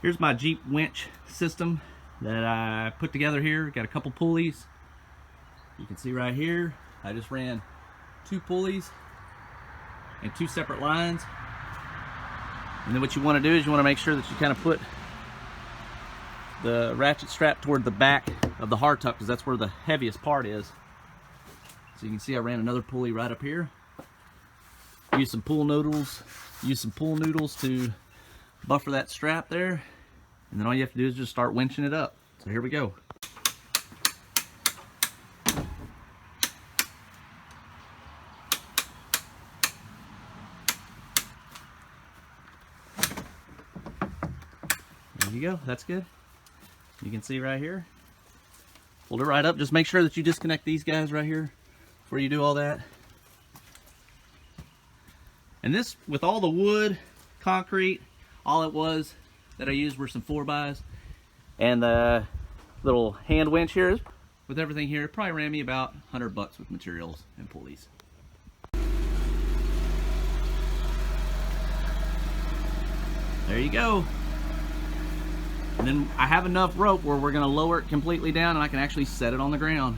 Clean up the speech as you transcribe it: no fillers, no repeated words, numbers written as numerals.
Here's my Jeep winch system that I put together here. Got a couple pulleys. You can see right here, I just ran 2 pulleys and 2 separate lines. And then what you want to do is you want to make sure that you kind of put the ratchet strap toward the back of the hardtop, because that's where the heaviest part is. So you can see I ran another pulley right up here. Use some pull noodles to buffer that strap there. And then all you have to do is just start winching it up. So here we go. There you go, that's good. You can see right here. Hold it right up, just make sure that you disconnect these guys right here before you do all that. And this, with all the wood, concrete, all it was that I used were some 4x, and the little hand winch here. With everything here, it probably ran me about $100 with materials and pulleys. There you go. And then I have enough rope where we're going to lower it completely down and I can actually set it on the ground.